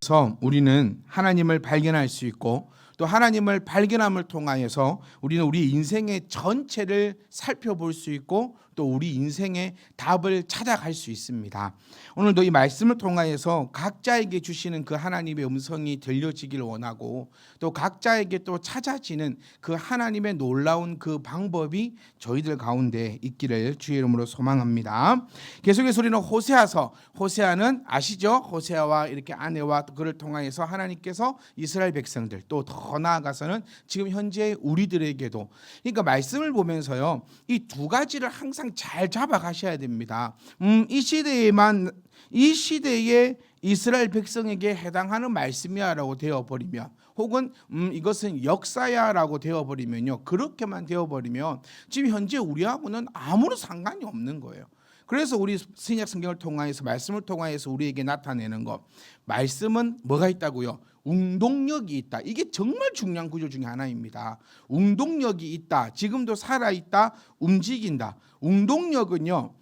통해서 우리는 하나님을 발견할 수 있고 또 하나님을 발견함을 통하여서 우리는 우리 인생의 전체를 살펴볼 수 있고 또 우리 인생의 답을 찾아갈 수 있습니다. 오늘도 이 말씀을 통하여서 각자에게 주시는 그 하나님의 음성이 들려지길 원하고 또 각자에게 또 찾아지는 그 하나님의 놀라운 그 방법이 저희들 가운데 있기를 주의 이름으로 소망합니다. 계속해서 우리는 호세아서, 호세아는 아시죠? 호세아와 이렇게 아내와 그를 통하여서 하나님께서 이스라엘 백성들 또 더 나아가서는 지금 현재 우리들에게도, 그러니까 말씀을 보면서요, 이 두 가지를 항상 잘 잡아가셔야 됩니다. 이 시대에 이스라엘 백성에게 해당하는 말씀이야라고 되어버리면, 혹은 이것은 역사야라고 되어버리면요, 그렇게만 되어버리면 지금 현재 우리하고는 아무런 상관이 없는 거예요. 그래서 우리 신약 성경을 통하여서 말씀을 통하여서 우리에게 나타내는 것, 말씀은 뭐가 있다고요? 운동력이 있다. 이게 정말 중요한 구조 중에 하나입니다. 운동력이 있다. 지금도 살아있다. 움직인다. 운동력은요,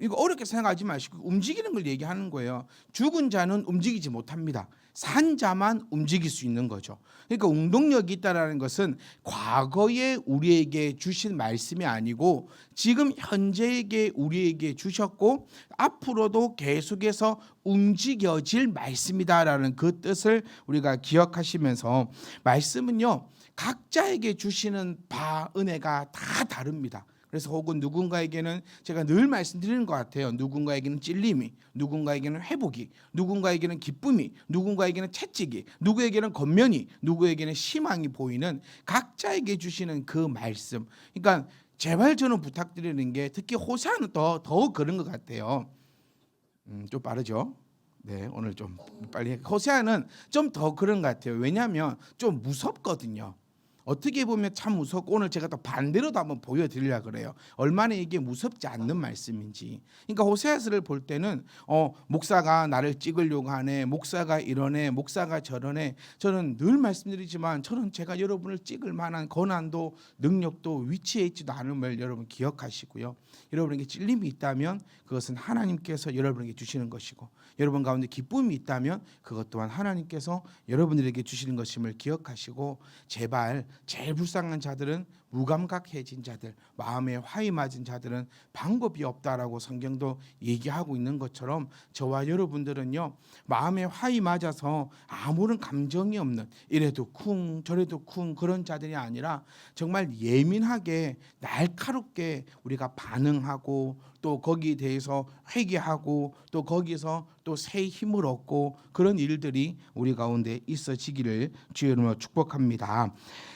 이거 어렵게 생각하지 마시고 움직이는 걸 얘기하는 거예요. 죽은 자는 움직이지 못합니다. 산 자만 움직일 수 있는 거죠. 그러니까 운동력이 있다는 것은 과거에 우리에게 주신 말씀이 아니고 지금 현재에게 우리에게 주셨고 앞으로도 계속해서 움직여질 말씀이다라는 그 뜻을 우리가 기억하시면서, 말씀은요, 각자에게 주시는 바 은혜가 다 다릅니다. 그래서 혹은 누군가에게는, 제가 늘 말씀드리는 것 같아요, 누군가에게는 찔림이, 누군가에게는 회복이, 누군가에게는 기쁨이, 누군가에게는 채찍이, 누구에게는 겉면이, 누구에게는 희망이 보이는 각자에게 주시는 그 말씀. 그러니까 제발 저는 부탁드리는 게, 특히 호세아는 더 그런 것 같아요. 좀 빠르죠? 네, 오늘 좀 빨리. 호세아는 좀 더 그런 것 같아요. 왜냐하면 좀 무섭거든요. 어떻게 보면 참 무섭고, 오늘 제가 또 반대로도 한번 보여드리려고 그래요. 얼마나 이게 무섭지 않는 말씀인지. 그러니까 호세아서를 볼 때는 목사가 나를 찍으려고 하네, 목사가 이러네, 목사가 저러네. 저는 늘 말씀드리지만 저는 제가 여러분을 찍을 만한 권한도 능력도 위치에 있지도 않음을 여러분 기억하시고요. 여러분에게 찔림이 있다면 그것은 하나님께서 여러분에게 주시는 것이고, 여러분 가운데 기쁨이 있다면 그것 또한 하나님께서 여러분들에게 주시는 것임을 기억하시고, 제발 제일 불쌍한 자들은 무감각해진 자들, 마음에 화이 맞은 자들은 방법이 없다라고 성경도 얘기하고 있는 것처럼 저와 여러분들은요, 마음에 화이 맞아서 아무런 감정이 없는, 이래도 쿵 저래도 쿵 그런 자들이 아니라 정말 예민하게 날카롭게 우리가 반응하고 또 거기에 대해서 회개하고 또 거기서 또 새 힘을 얻고, 그런 일들이 우리 가운데 있어지기를 주의 이름으로 축복합니다.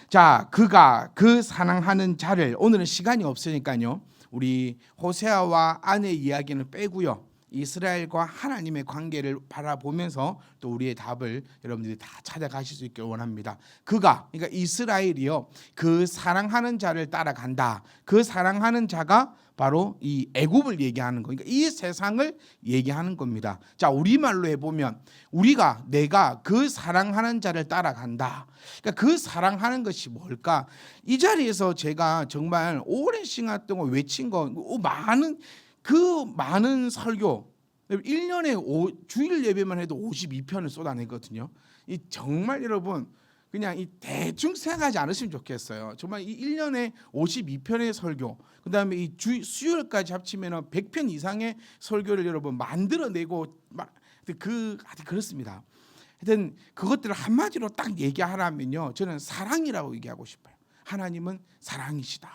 자, 그가 그 사랑하는 자를, 오늘은 시간이 없으니까요, 우리 호세아와 아내 이야기는 빼고요, 이스라엘과 하나님의 관계를 바라보면서 또 우리의 답을 여러분들이 다 찾아가실 수 있길 원합니다. 그가, 그러니까 이스라엘이요, 그 사랑하는 자를 따라간다. 그 사랑하는 자가 바로 이 애굽을 얘기하는 거, 그러니까 이 세상을 얘기하는 겁니다. 자, 우리말로 해보면 내가 그 사랑하는 자를 따라간다. 그러니까 그 사랑하는 것이 뭘까? 이 자리에서 제가 정말 오랜 시간 동안 외친 거, 많은 설교, 1년에 주일 예배만 해도 52편을 쏟아내거든요. 이 정말 여러분 그냥 이 대충 생각하지 않으시면 좋겠어요. 정말 이 1년에 52편의 설교, 그다음에 이 수요일까지 합치면 100편 이상의 설교를 여러분 만들어내고 그렇습니다. 하여튼 그것들을 한마디로 딱 얘기하라면요, 저는 사랑이라고 얘기하고 싶어요. 하나님은 사랑이시다.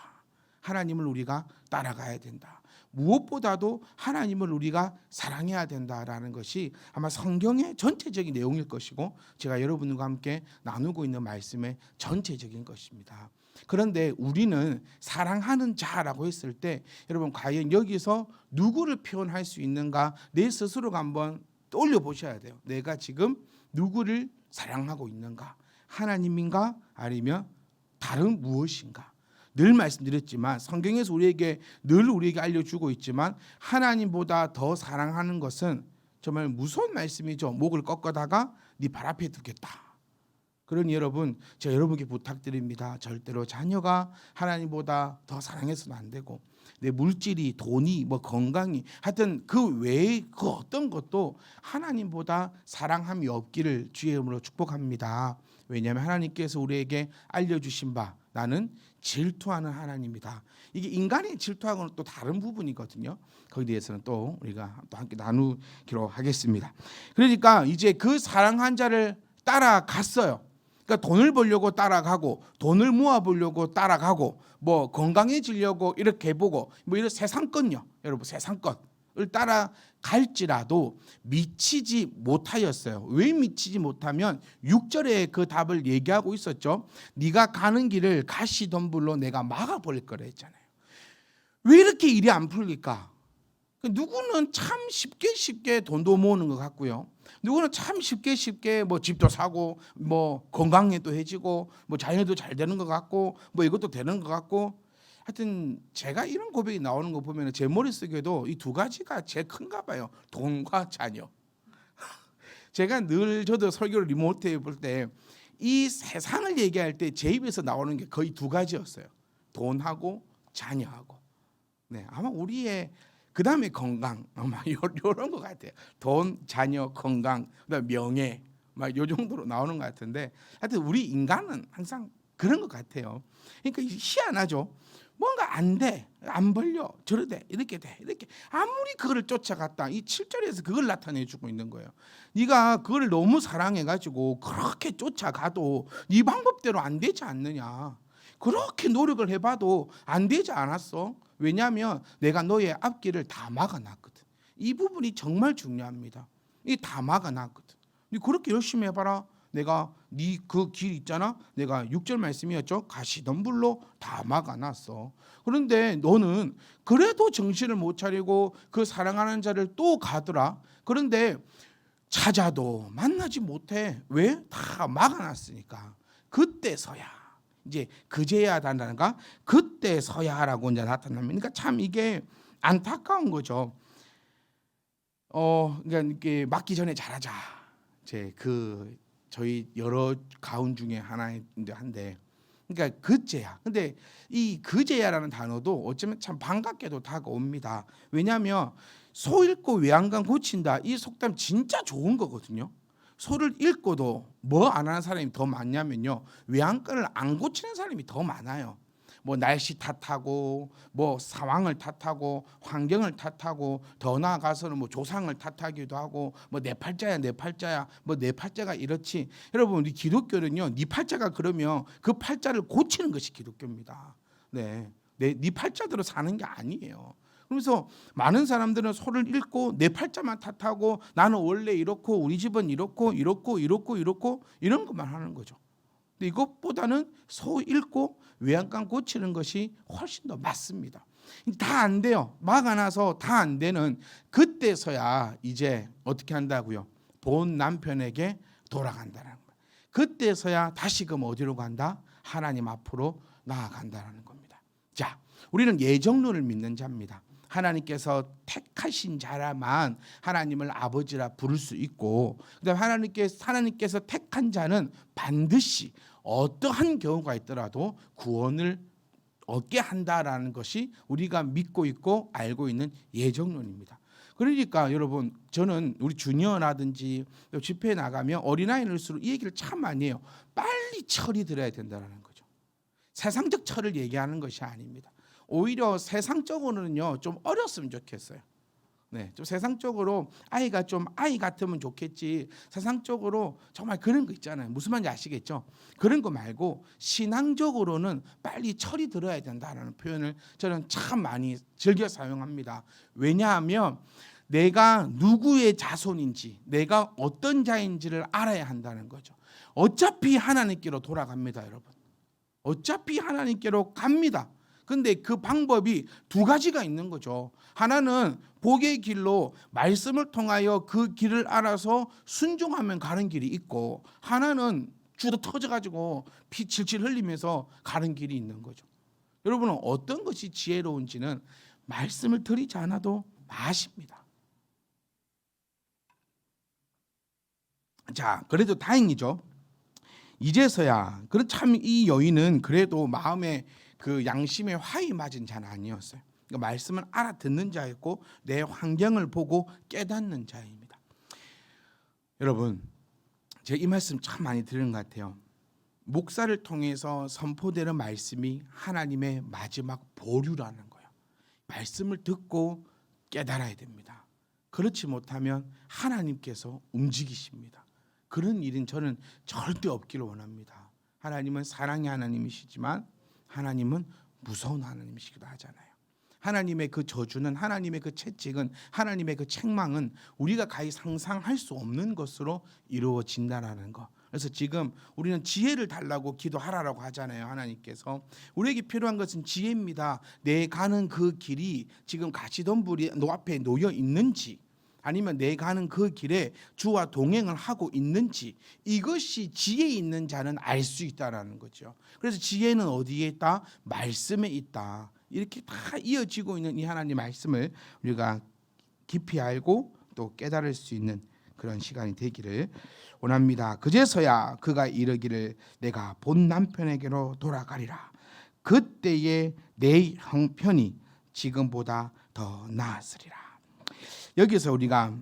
하나님을 우리가 따라가야 된다. 무엇보다도 하나님을 우리가 사랑해야 된다라는 것이 아마 성경의 전체적인 내용일 것이고, 제가 여러분과 함께 나누고 있는 말씀의 전체적인 것입니다. 그런데 우리는 사랑하는 자라고 했을 때 여러분 과연 여기서 누구를 표현할 수 있는가, 내 스스로가 한번 떠올려 보셔야 돼요. 내가 지금 누구를 사랑하고 있는가? 하나님인가 아니면 다른 무엇인가? 늘 말씀드렸지만 성경에서 늘 우리에게 알려주고 있지만, 하나님보다 더 사랑하는 것은 정말 무서운 말씀이죠. 목을 꺾어다가 네 발 앞에 두겠다. 그러니 여러분, 제가 여러분께 부탁드립니다. 절대로 자녀가 하나님보다 더 사랑해서는 안 되고, 내 물질이, 돈이, 뭐 건강이, 하여튼 그 외에 그 어떤 것도 하나님보다 사랑함이 없기를 주의 이름으로 축복합니다. 왜냐하면 하나님께서 우리에게 알려주신 바, 나는 질투하는 하나님이다. 이게 인간의 질투하고는 또 다른 부분이거든요. 거기에 대해서는 또 우리가 또 함께 나누기로 하겠습니다. 그러니까 이제 그 사랑한 자를 따라갔어요. 그러니까 돈을 벌려고 따라가고, 돈을 모아보려고 따라가고, 뭐 건강해지려고 이렇게 해보고, 뭐 이런 세상권요, 여러분 세상권을 따라갈지라도 미치지 못하였어요. 왜 미치지 못하면 6절에 그 답을 얘기하고 있었죠. 네가 가는 길을 가시덤불로 내가 막아버릴 거라 했잖아요. 왜 이렇게 일이 안 풀릴까? 누구는 참 쉽게 돈도 모으는 것 같고요. 누구는 참 쉽게 뭐 집도 사고, 뭐 건강에도 해지고, 뭐 자녀도 잘 되는 것 같고, 뭐 이것도 되는 것 같고. 하여튼 제가 이런 고백이 나오는 거 보면 제 머릿속에도 이 두 가지가 제일 큰가 봐요. 돈과 자녀. 제가 늘 저도 설교를 리모트에 볼 때 이 세상을 얘기할 때 제 입에서 나오는 게 거의 두 가지였어요. 돈하고 자녀하고. 네, 아마 우리의 그 다음에 건강, 아마 이런 것 같아요. 돈, 자녀, 건강, 그다음 명예, 막 요 정도로 나오는 것 같은데, 하여튼 우리 인간은 항상 그런 것 같아요. 그러니까 희한하죠. 뭔가 안 돼, 안 벌려, 저러대, 이렇게 돼, 이렇게 아무리 그거를 쫓아갔다, 이 7절에서 그걸 나타내주고 있는 거예요. 네가 그걸 너무 사랑해가지고 그렇게 쫓아가도 네 방법대로 안 되지 않느냐. 그렇게 노력을 해봐도 안 되지 않았어. 왜냐하면 내가 너의 앞길을 다 막아놨거든. 이 부분이 정말 중요합니다. 이 다 막아놨거든. 네 그렇게 열심히 해봐라. 내가 네 그 길 있잖아. 내가 6절 말씀이었죠. 가시덤불로 다 막아놨어. 그런데 너는 그래도 정신을 못 차리고 그 사랑하는 자를 또 가더라. 그런데 찾아도 만나지 못해. 왜? 다 막아놨으니까. 그때서야. 이제 그제야단가 그때서야라고 이제 나타납니다. 그러니까 참 이게 안타까운 거죠. 그러니까 이렇게 맞기 전에 잘하자. 제 저희 여러 가운 중에 하나인데, 그러니까 그제야. 근데 이 그제야라는 단어도 어쩌면 참 반갑게도 다가옵니다. 왜냐하면 소 잃고 외양간 고친다. 이 속담 진짜 좋은 거거든요. 소를 잃고도 뭐 안 하는 사람이 더 많냐면요, 외양간을 안 고치는 사람이 더 많아요. 뭐 날씨 탓하고, 뭐 상황을 탓하고, 환경을 탓하고, 더 나아가서는 뭐 조상을 탓하기도 하고, 뭐 내 팔자야, 뭐 내 팔자가 이렇지. 여러분, 우리 기독교는요, 네 팔자가 그러면 그 팔자를 고치는 것이 기독교입니다. 네 팔자대로 사는 게 아니에요. 그래서 많은 사람들은 소를 잃고 내 팔자만 탓하고, 나는 원래 이렇고 우리 집은 이렇고 이런 것만 하는 거죠. 근데 이것보다는 소 잃고 외양간 고치는 것이 훨씬 더 맞습니다. 다 안 돼요. 막아놔서 다 안 되는 그때서야 이제 어떻게 한다고요? 본 남편에게 돌아간다는 거예요. 그때서야 다시금 어디로 간다? 하나님 앞으로 나아간다는 겁니다. 자, 우리는 예정론을 믿는 자입니다. 하나님께서 택하신 자라만 하나님을 아버지라 부를 수 있고, 그다음에 하나님께서 택한 자는 반드시 어떠한 경우가 있더라도 구원을 얻게 한다라는 것이 우리가 믿고 있고 알고 있는 예정론입니다. 그러니까 여러분, 저는 우리 주니어라든지 집회에 나가면 어린아이일수록 이 얘기를 참 많이 해요. 빨리 철이 들어야 된다는 거죠. 세상적 철을 얘기하는 것이 아닙니다. 오히려 세상적으로는요, 좀 어렸으면 좋겠어요. 네, 좀 세상적으로 아이가 좀 아이 같으면 좋겠지. 세상적으로 정말 그런 거 있잖아요. 무슨 말인지 아시겠죠? 그런 거 말고 신앙적으로는 빨리 철이 들어야 된다는 표현을 저는 참 많이 즐겨 사용합니다. 왜냐하면 내가 누구의 자손인지, 내가 어떤 자인지를 알아야 한다는 거죠. 어차피 하나님께로 돌아갑니다, 여러분. 어차피 하나님께로 갑니다. 근데 그 방법이 두 가지가 있는 거죠. 하나는 복의 길로 말씀을 통하여 그 길을 알아서 순종하면 가는 길이 있고, 하나는 주도 터져가지고 피 칠칠 흘리면서 가는 길이 있는 거죠. 여러분은 어떤 것이 지혜로운지는 말씀을 드리지 않아도 아십니다. 자, 그래도 다행이죠. 이제서야. 그런 참 이 여인은 그래도 마음에 그 양심에 화이 맞은 자는 아니었어요. 그러니까 말씀을 알아듣는 자였고 내 환경을 보고 깨닫는 자입니다. 여러분, 제가 이 말씀 참 많이 들은 것 같아요. 목사를 통해서 선포되는 말씀이 하나님의 마지막 보류라는 거예요. 말씀을 듣고 깨달아야 됩니다. 그렇지 못하면 하나님께서 움직이십니다. 그런 일은 저는 절대 없기를 원합니다. 하나님은 사랑의 하나님이시지만 하나님은 무서운 하나님이시기도 하잖아요. 하나님의 그 저주는, 하나님의 그 채찍은, 하나님의 그 책망은 우리가 가히 상상할 수 없는 것으로 이루어진다라는 거. 그래서 지금 우리는 지혜를 달라고 기도하라고 하잖아요. 하나님께서 우리에게 필요한 것은 지혜입니다. 내 가는 그 길이 지금 가시덤불이 앞에 놓여 있는지, 아니면 내 가는 그 길에 주와 동행을 하고 있는지, 이것이 지혜 있는 자는 알 수 있다라는 거죠. 그래서 지혜는 어디에 있다? 말씀에 있다. 이렇게 다 이어지고 있는 이 하나님 말씀을 우리가 깊이 알고 또 깨달을 수 있는 그런 시간이 되기를 원합니다. 그제서야 그가 이르기를 내가 본 남편에게로 돌아가리라. 그때에 내 형편이 지금보다 더 나았으리라. 여기서 우리가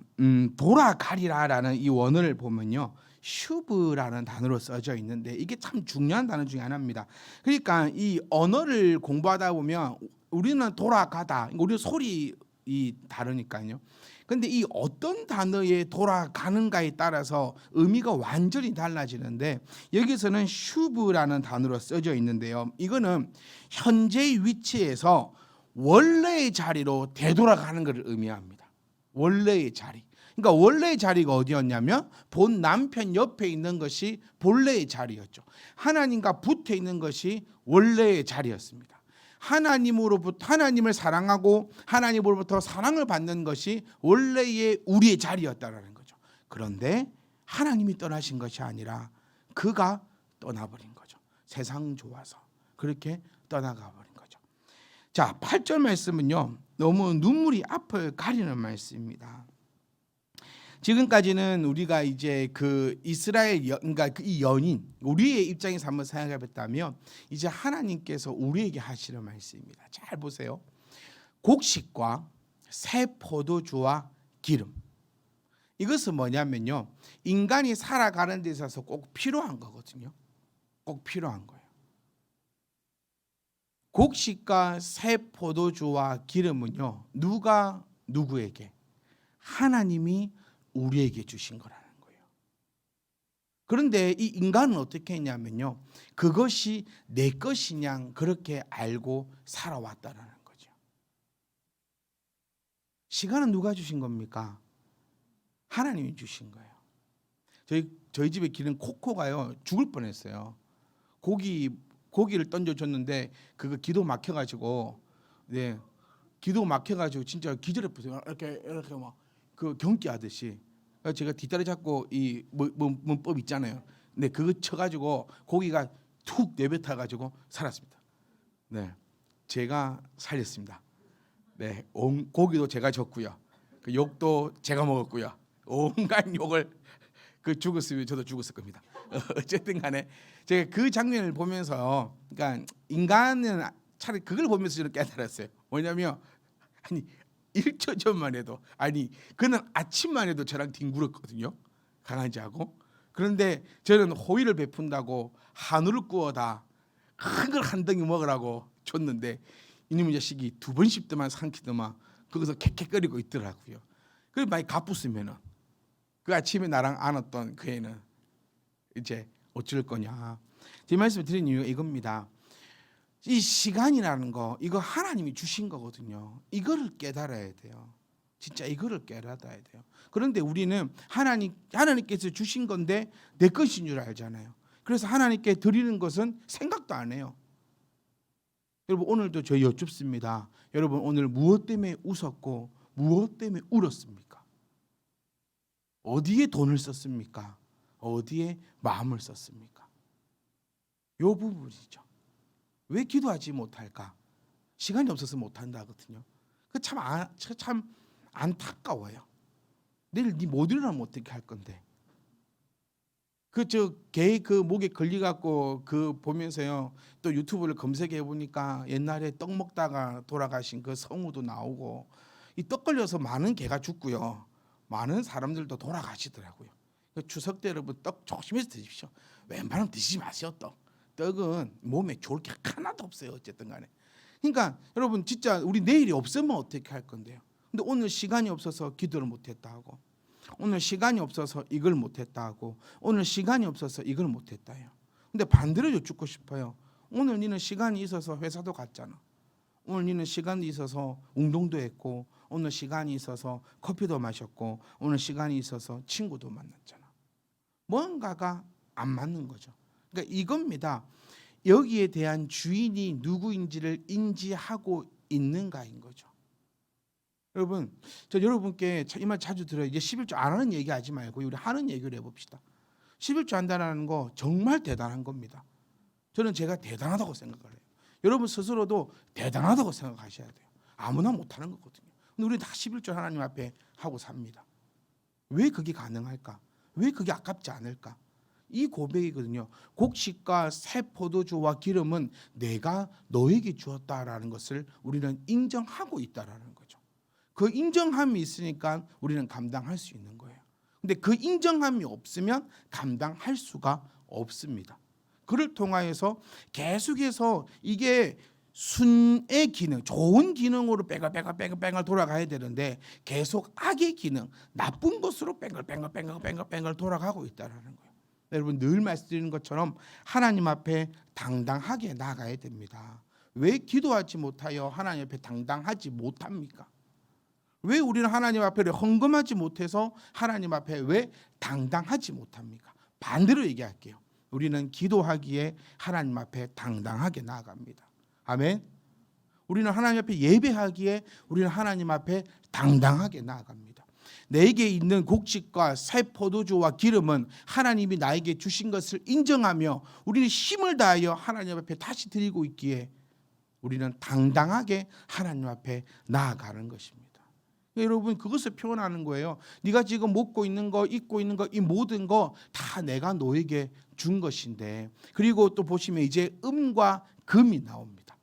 돌아가리라라는 이 원어를 보면요, 슈브라는 단어로 써져 있는데 이게 참 중요한 단어 중에 하나입니다. 그러니까 이 언어를 공부하다 보면 우리는 돌아가다, 우리 소리 다르니까요. 근데 이 어떤 단어에 돌아가는가에 따라서 의미가 완전히 달라지는데, 여기서는 슈브라는 단어로 써져 있는데요, 이거는 현재의 위치에서 원래의 자리로 되돌아가는 것을 의미합니다. 원래의 자리. 그러니까 원래의 자리가 어디였냐면 본 남편 옆에 있는 것이 본래의 자리였죠. 하나님과 붙어 있는 것이 원래의 자리였습니다. 하나님을 사랑하고 하나님으로부터 사랑을 받는 것이 원래의 우리의 자리였다라는 거죠. 그런데 하나님이 떠나신 것이 아니라 그가 떠나버린 거죠. 세상 좋아서 그렇게 떠나가 버린 거죠. 자, 8절 말씀은요, 너무 눈물이 앞을 가리는 말씀입니다. 지금까지는 우리가 이제 그 이스라엘 그러니까 이 연인, 우리의 입장에서 한번 생각해 봤다면 이제 하나님께서 우리에게 하시는 말씀입니다. 잘 보세요. 곡식과 새 포도주와 기름. 이것은 뭐냐면요, 인간이 살아가는 데 있어서 꼭 필요한 거거든요. 꼭 필요한 거예요. 곡식과 새 포도주와 기름은요, 누가 누구에게? 하나님이 우리에게 주신 거라는 거예요. 그런데 이 인간은 어떻게 했냐면요, 그것이 내 것이냐 그렇게 알고 살아왔다라는 거죠. 시간은 누가 주신 겁니까? 하나님이 주신 거예요. 저희 집에 기른 코코가요, 죽을 뻔했어요. 고기를 던져줬는데 그거 기도 막혀가지고, 네, 기도 막혀가지고 진짜 기절했어요. 이렇게 막 그 경기하듯이. 제가 뒷다리 잡고 이 문법 있잖아요. 네, 그거 쳐가지고 고기가 툭 내뱉어가지고 살았습니다. 네, 제가 살렸습니다. 네, 고기도 제가 줬고요. 그 욕도 제가 먹었고요. 온갖 욕을 죽었으면 저도 죽었을 겁니다. 어쨌든 간에 제가 그 장면을 보면서, 그러니까 인간은 차라리 그걸 보면서 저는 깨달았어요. 뭐냐면, 아니 1초 전만 해도, 아니 그는 아침만 해도 저랑 뒹굴었거든요, 강아지하고. 그런데 저는 호의를 베푼다고 한우를 구워다 큰 걸 한 덩이 먹으라고 줬는데 이놈의 자식이 2번 씹더만 삼키더만 거기서 캑캑거리고 있더라고요. 그래 많이 가쁘으면은 그 아침에 나랑 안았던 그 애는 이제 어쩔 거냐. 제 말씀을 드린 이유가 이겁니다. 이 시간이라는 거, 이거 하나님이 주신 거거든요. 이거를 깨달아야 돼요. 진짜 이거를 깨달아야 돼요. 그런데 우리는 하나님께서 주신 건데 내 것인 줄 알잖아요. 그래서 하나님께 드리는 것은 생각도 안 해요. 여러분, 오늘도 저희 여쭙습니다. 여러분, 오늘 무엇 때문에 웃었고 무엇 때문에 울었습니까? 어디에 돈을 썼습니까? 어디에 마음을 썼습니까? 이 부분이죠. 왜 기도하지 못할까? 시간이 없어서 못한다거든요. 그 참 안타까워요. 내일 네 못 일어나면 어떻게 할 건데? 개 목에 걸려 갖고 보면서요. 또 유튜브를 검색해 보니까 옛날에 떡 먹다가 돌아가신 그 성우도 나오고, 이 떡 걸려서 많은 개가 죽고요. 많은 사람들도 돌아가시더라고요. 추석 때 여러분 떡 조심해서 드십시오. 웬만하면 드시지 마세요. 떡은 몸에 좋을 게 하나도 없어요. 어쨌든 간에. 그러니까 여러분 진짜 우리 내일이 없으면 어떻게 할 건데요. 근데 오늘 시간이 없어서 기도를 못했다 하고, 오늘 시간이 없어서 이걸 못했다 하고, 오늘 시간이 없어서 이걸 못했다 해요. 근데 반대로 여쭙고 싶어요. 오늘 니는 시간이 있어서 회사도 갔잖아. 오늘 니는 시간이 있어서 운동도 했고, 오늘 시간이 있어서 커피도 마셨고, 오늘 시간이 있어서 친구도 만났잖아. 뭔가가 안 맞는 거죠. 그러니까 이겁니다. 여기에 대한 주인이 누구인지를 인지하고 있는가인 거죠. 여러분, 저 여러분께 이 말 자주 들어요. 이제 11조 안 하는 얘기 하지 말고 우리 하는 얘기를 해봅시다. 11조 한다는 거 정말 대단한 겁니다. 저는 제가 대단하다고 생각을 해요. 여러분 스스로도 대단하다고 생각하셔야 돼요. 아무나 못하는 거거든요. 근데 우리는 다 11조 하나님 앞에 하고 삽니다. 왜 그게 가능할까? 왜 그게 아깝지 않을까? 이 고백이거든요. 곡식과 새 포도주와 기름은 내가 너에게 주었다라는 것을 우리는 인정하고 있다라는 거죠. 그 인정함이 있으니까 우리는 감당할 수 있는 거예요. 근데 그 인정함이 없으면 감당할 수가 없습니다. 그를 통하여서 계속해서 이게 순의 기능, 좋은 기능으로 뺑글 돌아가야 되는데 계속 악의 기능, 나쁜 것으로 뺑글 돌아가고 있다라는 거예요. 여러분 늘 말씀드리는 것처럼 하나님 앞에 당당하게 나가야 됩니다. 왜 기도하지 못하여 하나님 앞에 당당하지 못합니까? 왜 우리는 하나님 앞에 헌금하지 못해서 하나님 앞에 왜 당당하지 못합니까? 반대로 얘기할게요. 우리는 기도하기에 하나님 앞에 당당하게 나아갑니다. 아멘. 우리는 하나님 앞에 예배하기에 우리는 하나님 앞에 당당하게 나아갑니다. 내게 있는 곡식과 새 포도주와 기름은 하나님이 나에게 주신 것을 인정하며 우리는 힘을 다하여 하나님 앞에 다시 드리고 있기에 우리는 당당하게 하나님 앞에 나아가는 것입니다. 여러분 그것을 표현하는 거예요. 네가 지금 먹고 있는 거, 입고 있는 거, 이 모든 거 다 내가 너에게 준 것인데. 그리고 또 보시면 이제 음과 금이 나옵니다.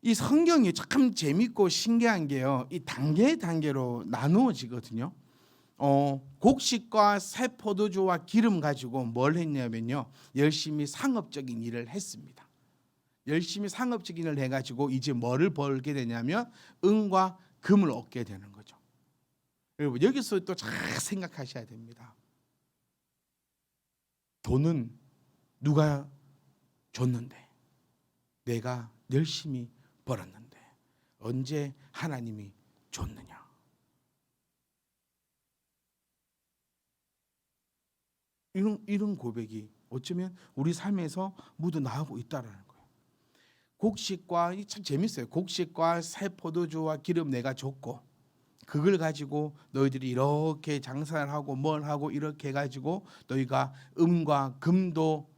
이 성경이 참 재밌고 신기한 게요. 이 단계로 나누어지거든요. 곡식과 새 포도주와 기름 가지고 뭘 했냐면요. 열심히 상업적인 일을 했습니다. 열심히 상업적인 일을 해가지고 이제 뭐를 벌게 되냐면 은과 금을 얻게 되는 거죠. 여러분 여기서 또 잘 생각하셔야 됩니다. 돈은 누가 줬는데 내가 열심히 벌었는데 언제 하나님이 줬느냐? 이런 고백이 어쩌면 우리 삶에서 모두 나오고 있다라는 거예요. 곡식과 참 재밌어요. 곡식과 새 포도주와 기름 내가 줬고 그걸 가지고 너희들이 이렇게 장사를 하고 뭘 하고 이렇게 해가지고 너희가 음과 금도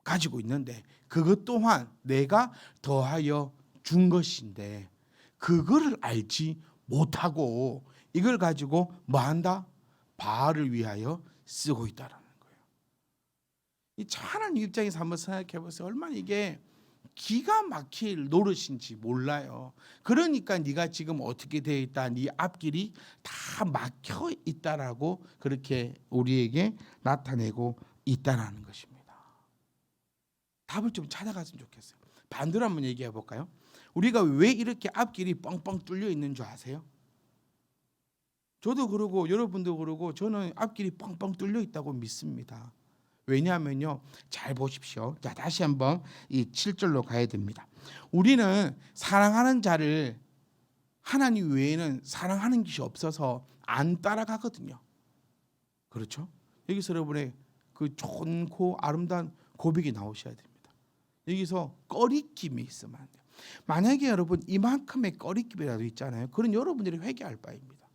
가지고 있는데 그것 또한 내가 더하여 준 것인데 그거를 알지 못하고 이걸 가지고 뭐 한다? 바알을 위하여 쓰고 있다라는 거예요. 이 하나님 입장에서 한번 생각해 보세요. 얼마나 이게 기가 막힐 노릇인지 몰라요. 그러니까 네가 지금 어떻게 되어 있다, 네 앞길이 다 막혀 있다라고 그렇게 우리에게 나타내고 있다라는 것입니다. 답을 좀 찾아갔으면 좋겠어요. 반대로 한번 얘기해 볼까요? 우리가 왜 이렇게 앞길이 뻥뻥 뚫려 있는 줄 아세요? 저도 그러고 여러분도 그러고 저는 앞길이 뻥뻥 뚫려 있다고 믿습니다. 왜냐하면요, 잘 보십시오. 자, 다시 한번 이 7절로 가야 됩니다. 우리는 사랑하는 자를 하나님 외에는 사랑하는 것이 없어서 안 따라가거든요. 그렇죠? 여기서 여러분의 그 좋고 아름다운 고백이 나오셔야 됩니다. 여기서 꺼리낌이 있으면 안 돼요. 만약에 여러분 이만큼의 꺼리낌이라도 있잖아요. 그런 여러분들이 회개할 바입니다.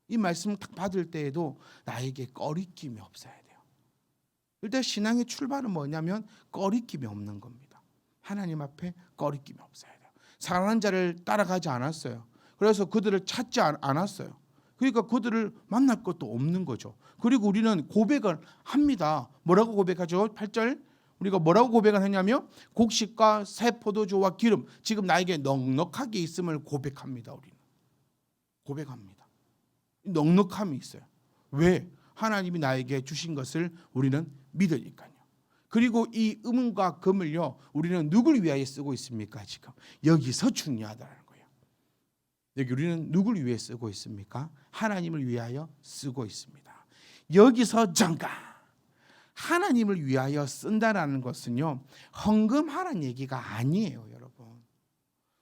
이 말씀을 딱 받을 때에도 나에게 꺼리낌이 없어야 돼요. 일단 신앙의 출발은 뭐냐면 꺼리낌이 없는 겁니다. 하나님 앞에 꺼리낌이 없어야 돼요. 사랑하는 자를 따라가지 않았어요. 그래서 그들을 찾지 않았어요. 그러니까 그들을 만날 것도 없는 거죠. 그리고 우리는 고백을 합니다. 뭐라고 고백하죠? 8절 우리가 뭐라고 고백을 하냐면 곡식과 새 포도주와 기름 지금 나에게 넉넉하게 있음을 고백합니다. 우리는 고백합니다. 넉넉함이 있어요. 왜? 하나님이 나에게 주신 것을 우리는 믿으니까요. 그리고 이 음과 금을요 우리는 누구를 위하여 쓰고 있습니까? 지금 여기서 중요하다는 거예요. 여기 우리는 누구를 위해 쓰고 있습니까? 하나님을 위하여 쓰고 있습니다. 여기서 잠깐 하나님을 위하여 쓴다라는 것은요 헌금하라는 얘기가 아니에요, 여러분.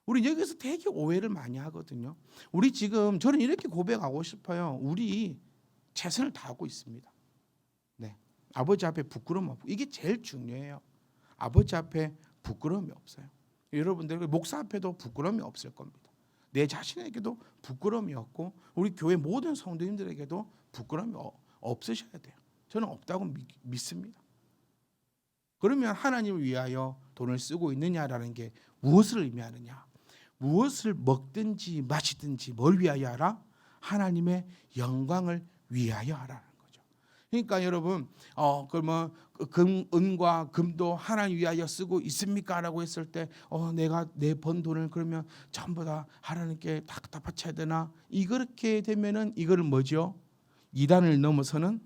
우리 여기서 되게 오해를 많이 하거든요. 우리 지금 저는 이렇게 고백하고 싶어요. 우리 최선을 다하고 있습니다. 네, 아버지 앞에 부끄러움 없고 이게 제일 중요해요. 아버지 앞에 부끄러움이 없어요. 여러분들 목사 앞에도 부끄러움이 없을 겁니다. 내 자신에게도 부끄러움이 없고 우리 교회 모든 성도님들에게도 부끄러움이 없으셔야 돼요. 저는 없다고 믿습니다. 그러면 하나님을 위하여 돈을 쓰고 있느냐라는 게 무엇을 의미하느냐? 무엇을 먹든지 마시든지 뭘 위하여 하라? 하나님의 영광을 위하여 하라는 거죠. 그러니까 여러분 그러면 은과 금도 하나님 위하여 쓰고 있습니까? 라고 했을 때 내가 내 번 돈을 그러면 전부 다 하나님께 다 바쳐야 되나? 이렇게 되면은 이거를 뭐죠? 이단을 넘어서는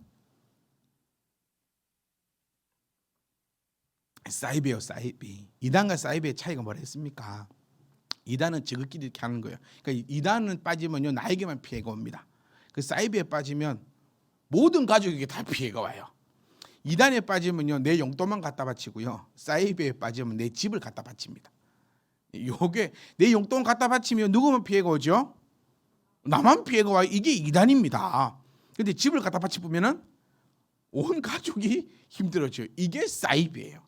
사이비예요. 사이비. 이단과 사이비의 차이가 뭐랬습니까? 이단은 지극히 이렇게 하는 거예요. 그러니까 이단은 빠지면요 나에게만 피해가 옵니다. 그 사이비에 빠지면 모든 가족에게 다 피해가 와요. 이단에 빠지면요 내 용돈만 갖다 바치고요. 사이비에 빠지면 내 집을 갖다 바칩니다. 요게 내 용돈 갖다 바치면 누구만 피해가 오죠? 나만 피해가 와요. 이게 이단입니다. 근데 집을 갖다 바치면은 온 가족이 힘들어져요. 이게 사이비예요.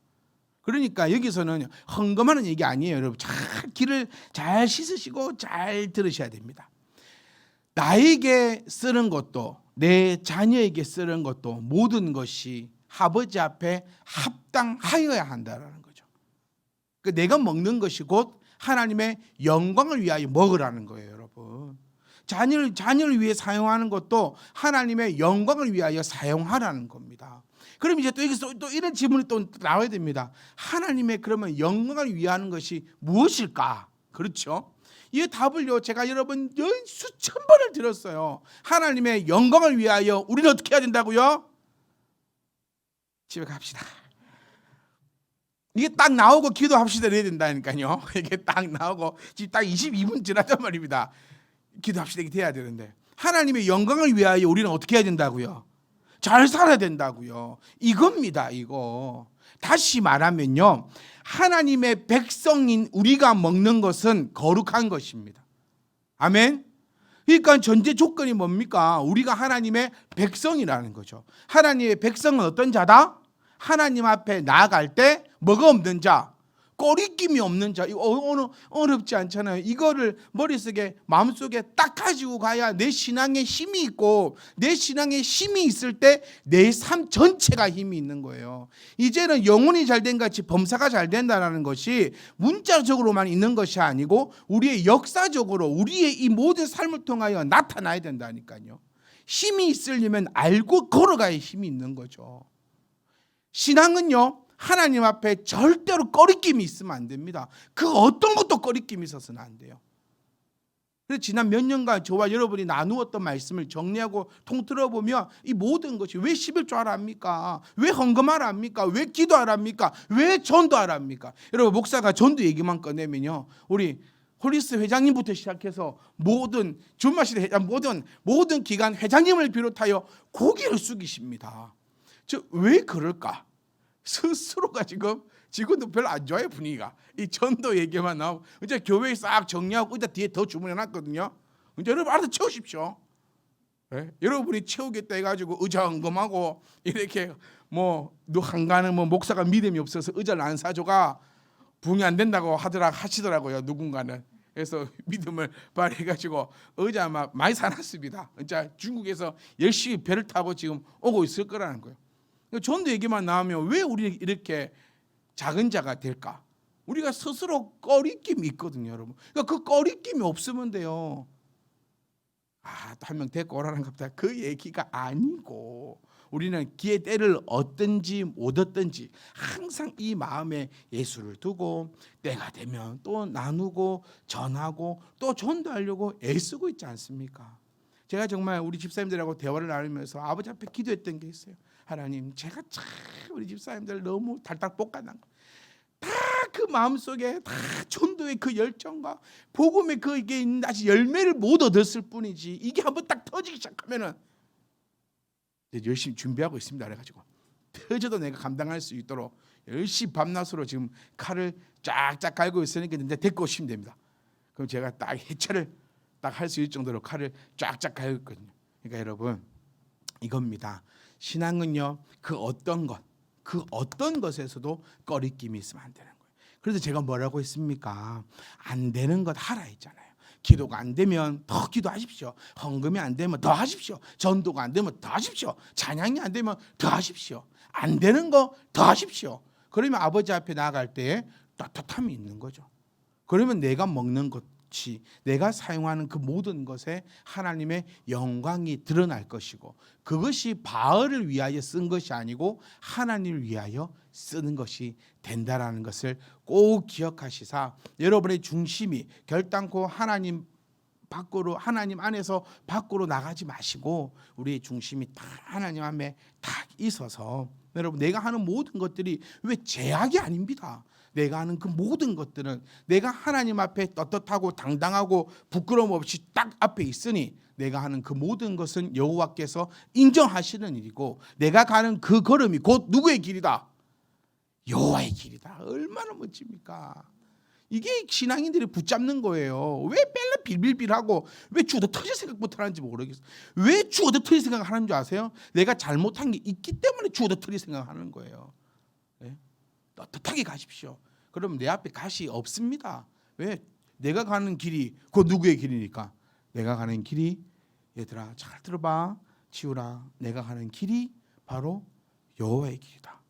그러니까 여기서는 헌금하는 얘기 아니에요. 여러분 잘 귀를 잘 씻으시고 잘 들으셔야 됩니다. 나에게 쓰는 것도 내 자녀에게 쓰는 것도 모든 것이 아버지 앞에 합당하여야 한다는 거죠. 그러니까 내가 먹는 것이 곧 하나님의 영광을 위하여 먹으라는 거예요, 여러분. 자녀를 위해 사용하는 것도 하나님의 영광을 위하여 사용하라는 겁니다. 그럼 이제 또 여기서 또 이런 질문이 또 나와야 됩니다. 하나님의 그러면 영광을 위하는 것이 무엇일까? 그렇죠? 이 답을요 제가 여러분 수천 번을 들었어요. 하나님의 영광을 위하여 우리는 어떻게 해야 된다고요? 집에 갑시다. 이게 딱 나오고 기도합시다 이래야 된다니까요. 이게 딱 나오고 지금 딱 22분 지났단 말입니다. 기도합시다 이게 돼야 되는데 하나님의 영광을 위하여 우리는 어떻게 해야 된다고요? 잘 살아야 된다고요. 이겁니다. 이거 다시 말하면요 하나님의 백성인 우리가 먹는 것은 거룩한 것입니다. 아멘. 그러니까 전제 조건이 뭡니까? 우리가 하나님의 백성이라는 거죠. 하나님의 백성은 어떤 자다? 하나님 앞에 나아갈 때 뭐가 없는 자, 꼬리낌이 없는 자. 이거 어렵지 않잖아요. 이거를 머릿속에 마음속에 딱 가지고 가야 내 신앙에 힘이 있고 내 신앙에 힘이 있을 때 내 삶 전체가 힘이 있는 거예요. 이제는 영혼이 잘된 같이 범사가 잘 된다는 것이 문자적으로만 있는 것이 아니고 우리의 역사적으로 우리의 이 모든 삶을 통하여 나타나야 된다니까요. 힘이 있으려면 알고 걸어가야 힘이 있는 거죠. 신앙은요 하나님 앞에 절대로 꺼리낌이 있으면 안 됩니다. 그 어떤 것도 꺼리낌이 있어서는 안 돼요. 그래서 지난 몇 년간 저와 여러분이 나누었던 말씀을 정리하고 통틀어 보면 이 모든 것이 왜 11조 하라 합니까? 왜 헌금하라 합니까? 왜 기도하라 합니까? 왜 전도하라 합니까? 여러분 목사가 전도 얘기만 꺼내면요 우리 홀리스 회장님부터 시작해서 모든 준마시대 회장 모든 기관 회장님을 비롯하여 고개를 숙이십니다. 왜 그럴까? 스스로가 지금도 별로 안 좋아요. 분위기가 이 전도 얘기만 나오고 이제 교회 싹 정리하고 이제 뒤에 더 주문해놨거든요. 이제 여러분 알아서 채우십시오. 네? 여러분이 채우겠다 해가지고 의자 헌금하고 이렇게 한가는 목사가 믿음이 없어서 의자를 안 사줘가 부흥이 안 된다고 하시더라고요. 누군가는. 그래서 믿음을 발휘해가지고 의자 막 많이 사놨습니다. 진짜 중국에서 열심히 배를 타고 지금 오고 있을 거라는 거예요. 전도 얘기만 나오면 왜 우리 이렇게 작은 자가 될까? 우리가 스스로 꺼리낌이 있거든요, 여러분. 그러니까 그 꺼리낌이 없으면 돼요. 또 한 명 데리고 오라는 겁니다. 그 얘기가 아니고 우리는 기회 때를 얻든지 못 얻든지 항상 이 마음에 예수를 두고 때가 되면 또 나누고 전하고 또 전도하려고 애쓰고 있지 않습니까? 제가 정말 우리 집사님들하고 대화를 나누면서 아버지 앞에 기도했던 게 있어요. 하나님, 제가 참 우리 집사님들 너무 달달 볶아난 거. 다 그 마음속에 다 전도의 그 열정과 복음의 그 이게 아직 열매를 못 얻었을 뿐이지, 이게 한번 딱 터지기 시작하면은 이제 열심히 준비하고 있습니다. 그래가지고 터져도 내가 감당할 수 있도록 열심히 밤낮으로 지금 칼을 쫙쫙 갈고 있으니까 이제 데리고 오시면 됩니다. 그럼 제가 딱 해체를 딱 할 수 있을 정도로 칼을 쫙쫙 갈고 있거든요. 그러니까 여러분, 이겁니다. 신앙은요, 그 어떤 것에서도 꺼리낌이 있으면 안 되는 거예요. 그래서 제가 뭐라고 했습니까? 안 되는 것 하라 했잖아요. 기도가 안 되면 더 기도하십시오. 헌금이 안 되면 더 하십시오. 전도가 안 되면 더 하십시오. 찬양이 안 되면 더 하십시오. 안 되는 거 더 하십시오. 그러면 아버지 앞에 나아갈 때 떳떳함이 있는 거죠. 그러면 내가 먹는 것이, 내가 사용하는 그 모든 것에 하나님의 영광이 드러날 것이고, 그것이 바알을 위하여 쓴 것이 아니고 하나님을 위하여 쓰는 것이 된다라는 것을 꼭 기억하시사, 여러분의 중심이 결단코 하나님 밖으로, 하나님 안에서 밖으로 나가지 마시고 우리의 중심이 딱 하나님 앞에 딱 있어서, 여러분, 내가 하는 모든 것들이 왜 제약이 아닙니다. 내가 하는 그 모든 것들은 내가 하나님 앞에 떳떳하고 당당하고 부끄러움 없이 딱 앞에 있으니 내가 하는 그 모든 것은 여호와께서 인정하시는 일이고, 내가 가는 그 걸음이 곧 누구의 길이다? 여호와의 길이다. 얼마나 멋집니까? 이게 신앙인들이 붙잡는 거예요. 왜 맨날 빌빌빌하고 왜 죽어도 터질 생각부터 하는지 모르겠어요. 왜 죽어도 터질 생각을 하는 줄 아세요? 내가 잘못한 게 있기 때문에 죽어도 터질 생각을 하는 거예요. 네? 떳떳하게 가십시오. 그럼 내 앞에 가시 없습니다. 왜? 내가 가는 길이 그 누구의 길이니까. 내가 가는 길이, 얘들아 잘 들어봐, 치우라, 내가 가는 길이 바로 여호와의 길이다.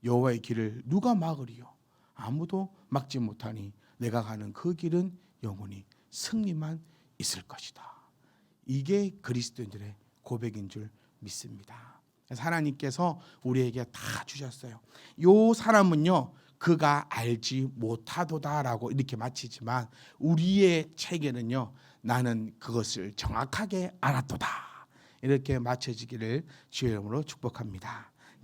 여호와의 길을 누가 막으리요? 아무도 막지 못하니 내가 가는 그 길은 영원히 승리만 있을 것이다. 이게 그리스도인들의 고백인 줄 믿습니다. 하나님께서 우리에게 다 주셨어요. 요 사람은요, 그가 알지 못하도다라고 이렇게 마치지만 우리의 책에는요, 나는 그것을 정확하게 알았도다, 이렇게 맞춰지기를 주의 이름으로 축복합니다.